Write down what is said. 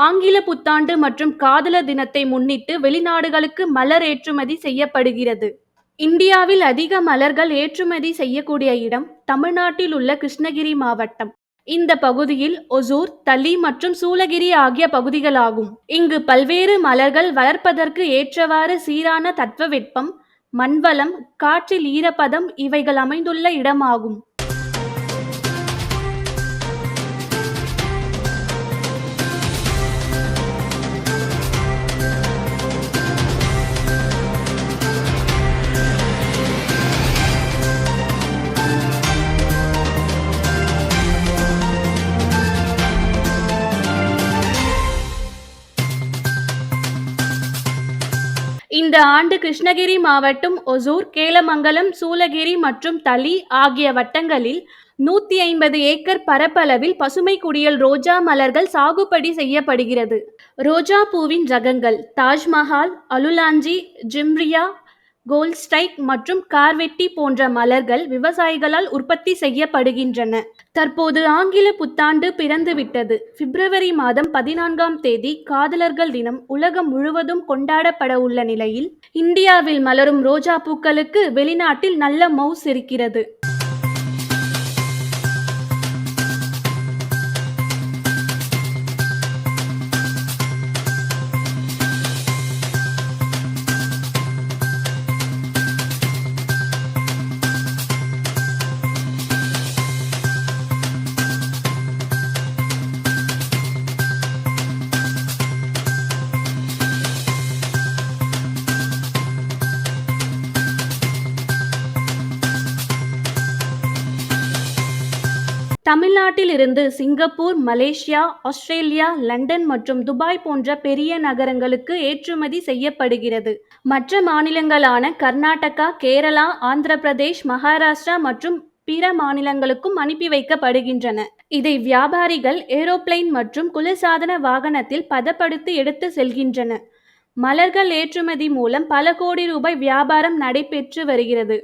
ஆங்கில புத்தாண்டு மற்றும் காதலர் தினத்தை முன்னிட்டு வெளிநாடுகளுக்கு மலர் ஏற்றுமதி செய்யப்படுகிறது. இந்தியாவில் அதிக மலர்கள் ஏற்றுமதி செய்யக்கூடிய இடம் தமிழ்நாட்டில் உள்ள கிருஷ்ணகிரி மாவட்டம். இந்த பகுதியில் ஒசூர், தளி மற்றும் சூளகிரி ஆகிய பகுதிகளாகும். இங்கு பல்வேறு மலர்கள் வளர்ப்பதற்கு ஏற்றவாறு சீரான தட்பவெப்பம், மண்வளம், காற்றில் ஈரப்பதம் இவைகள் அமைந்துள்ள இடமாகும். இந்த ஆண்டு கிருஷ்ணகிரி மாவட்டம் ஒசூர், கேலமங்கலம், சூளகிரி மற்றும் தளி ஆகிய வட்டங்களில் 150 ஏக்கர் பரப்பளவில் பசுமை குடியல் ரோஜா மலர்கள் சாகுபடி செய்யப்படுகிறது. ரோஜா பூவின் ரகங்கள் தாஜ்மஹால், அலுலாஞ்சி, ஜிம்ரியா, கோல்ட்ஸ்டைக் மற்றும் கார்வெட்டி போன்ற மலர்கள் விவசாயிகளால் உற்பத்தி செய்யப்படுகின்றன. தற்போது ஆங்கில புத்தாண்டு பிறந்துவிட்டது. பிப்ரவரி மாதம் 14ஆம் தேதி காதலர்கள் தினம் உலகம் முழுவதும் கொண்டாடப்பட உள்ள நிலையில் இந்தியாவில் மலரும் ரோஜா பூக்களுக்கு வெளிநாட்டில் நல்ல மவுஸ் இருக்கிறது. தமிழ்நாட்டில் இருந்து சிங்கப்பூர், மலேசியா, ஆஸ்திரேலியா, லண்டன் மற்றும் துபாய் போன்ற பெரிய நகரங்களுக்கு ஏற்றுமதி செய்யப்படுகிறது. மற்ற மாநிலங்களான கர்நாடகா, கேரளா, ஆந்திர பிரதேஷ், மகாராஷ்டிரா மற்றும் பிற மாநிலங்களுக்கும் அனுப்பி வைக்கப்படுகின்றன. இதை வியாபாரிகள் ஏரோப்ளேன் மற்றும் குளிர்சாதன வாகனத்தில் பதப்படுத்தி எடுத்து செல்கின்றனர். மலர்கள் ஏற்றுமதி மூலம் பல கோடி ரூபாய் வியாபாரம் நடைபெற்று வருகிறது.